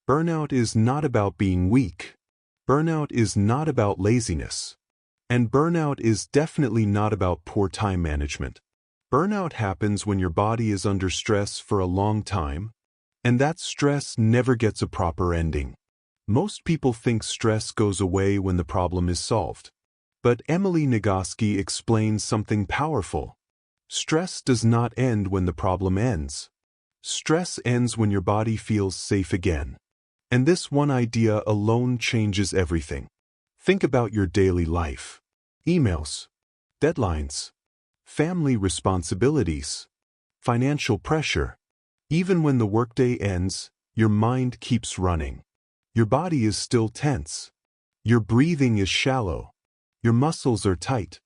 Burnout is not about being weak. Burnout is not about laziness. And burnout is definitely not about poor time management. Burnout happens when your body is under stress for a long time, and that stress never gets a proper ending. Most people think stress goes away when the problem is solved. But Emily Nagoski explains something powerful. Stress does not end when the problem ends. Stress ends when your body feels safe again. And this one idea alone changes everything. Think about your daily life. Emails, deadlines, family responsibilities, financial pressure. Even when the workday ends, your mind keeps running. Your body is still tense. Your breathing is shallow. Your muscles are tight.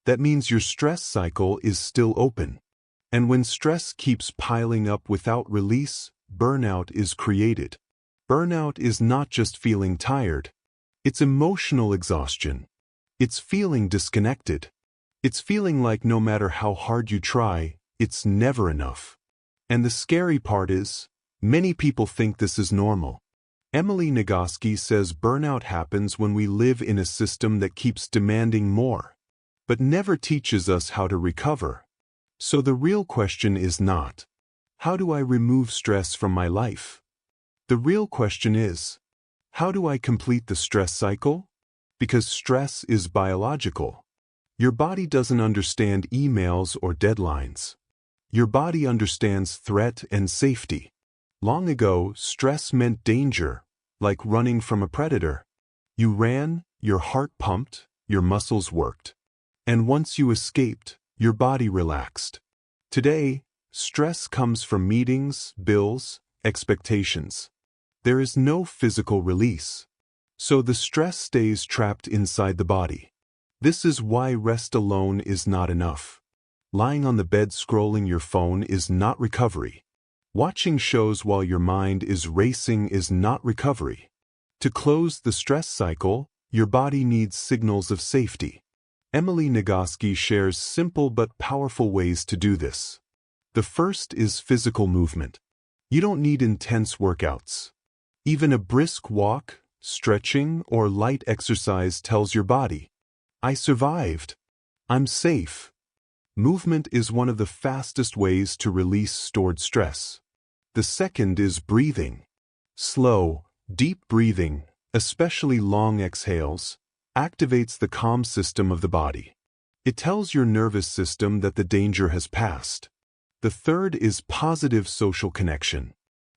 That means your stress cycle is still open. And when stress keeps piling up without release, burnout is created. Burnout is not just feeling tired. It's emotional exhaustion. It's feeling disconnected. It's feeling like no matter how hard you try, it's never enough. And the scary part is, many people think this is normal. Emily Nagoski says burnout happens when we live in a system that keeps demanding more, but never teaches us how to recover. So the real question is not, how do I remove stress from my life? The real question is, how do I complete the stress cycle? Because stress is biological. Your body doesn't understand emails or deadlines. Your body understands threat and safety. Long ago, stress meant danger, like running from a predator. You ran, your heart pumped, your muscles worked. And once you escaped, your body relaxed. Today, stress comes from meetings, bills, expectations. There is no physical release. So the stress stays trapped inside the body. This is why rest alone is not enough. Lying on the bed scrolling your phone is not recovery. Watching shows while your mind is racing is not recovery. To close the stress cycle, your body needs signals of safety. Emily Nagoski shares simple but powerful ways to do this. The first is physical movement. You don't need intense workouts. Even a brisk walk, stretching, or light exercise tells your body, I survived. I'm safe. Movement is one of the fastest ways to release stored stress. The second is breathing. Slow, deep breathing, especially long exhales, activates the calm system of the body. It tells your nervous system that the danger has passed. The third is positive social connection.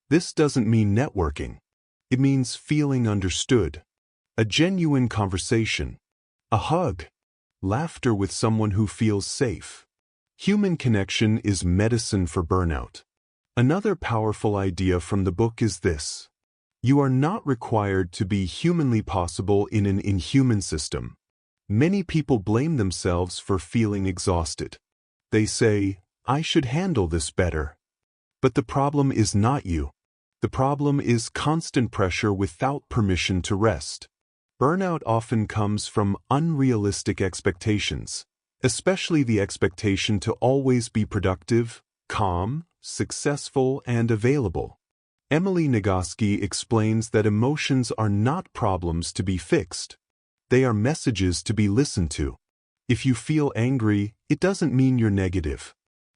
This doesn't mean networking. It means feeling understood. A genuine conversation. A hug. Laughter with someone who feels safe. Human connection is medicine for burnout. Another powerful idea from the book is this. You are not required to be humanly possible in an inhuman system. Many people blame themselves for feeling exhausted. They say, I should handle this better. But the problem is not you. The problem is constant pressure without permission to rest. Burnout often comes from unrealistic expectations, especially the expectation to always be productive, calm, successful, and available. Emily Nagoski explains that emotions are not problems to be fixed. They are messages to be listened to. If you feel angry, it doesn't mean you're negative.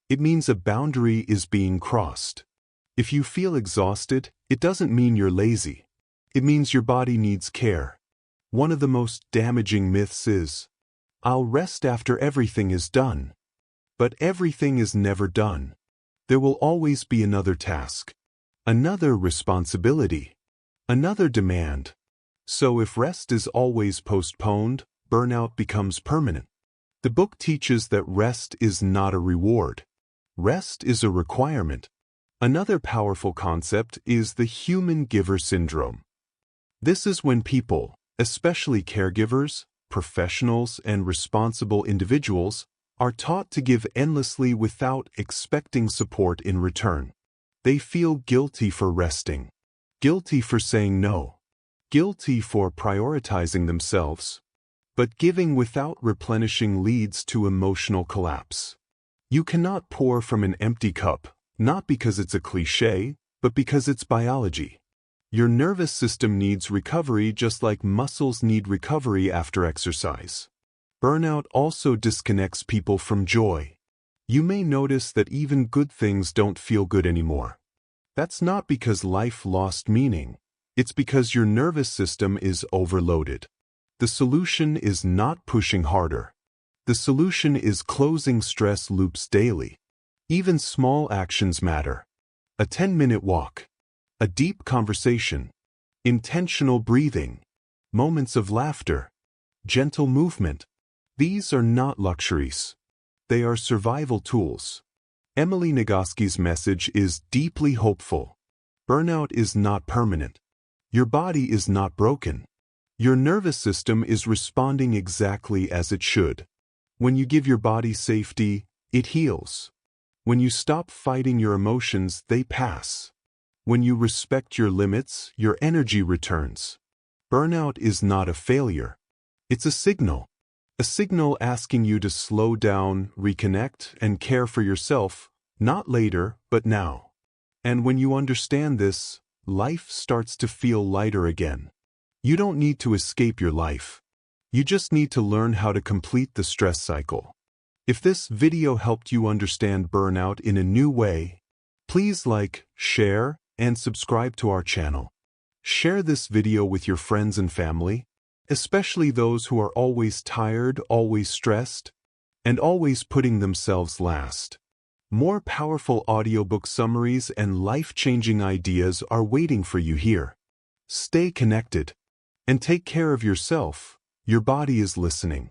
It means a boundary is being crossed. If you feel exhausted, it doesn't mean you're lazy. It means your body needs care. One of the most damaging myths is, I'll rest after everything is done. But everything is never done. There will always be another task, another responsibility, another demand. So if rest is always postponed, burnout becomes permanent. The book teaches that rest is not a reward. Rest is a requirement. Another powerful concept is the human giver syndrome. This is when people, especially caregivers, professionals, and responsible individuals, are taught to give endlessly without expecting support in return. They feel guilty for resting, guilty for saying no, guilty for prioritizing themselves. But giving without replenishing leads to emotional collapse. You cannot pour from an empty cup, not because it's a cliché, but because it's biology. Your nervous system needs recovery just like muscles need recovery after exercise. Burnout also disconnects people from joy. You may notice that even good things don't feel good anymore. That's not because life lost meaning. It's because your nervous system is overloaded. The solution is not pushing harder. The solution is closing stress loops daily. Even small actions matter. A 10-minute walk, a deep conversation, intentional breathing, moments of laughter, gentle movement. These are not luxuries. They are survival tools. Emily Nagoski's message is deeply hopeful. Burnout is not permanent. Your body is not broken. Your nervous system is responding exactly as it should. When you give your body safety, it heals. When you stop fighting your emotions, they pass. When you respect your limits, your energy returns. Burnout is not a failure. It's a signal. A signal asking you to slow down, reconnect, and care for yourself, not later, but now. And when you understand this, life starts to feel lighter again. You don't need to escape your life. You just need to learn how to complete the stress cycle. If this video helped you understand burnout in a new way, please like, share, and subscribe to our channel. Share this video with your friends and family, especially those who are always tired, always stressed, and always putting themselves last. More powerful audiobook summaries and life-changing ideas are waiting for you here. Stay connected and take care of yourself. Your body is listening.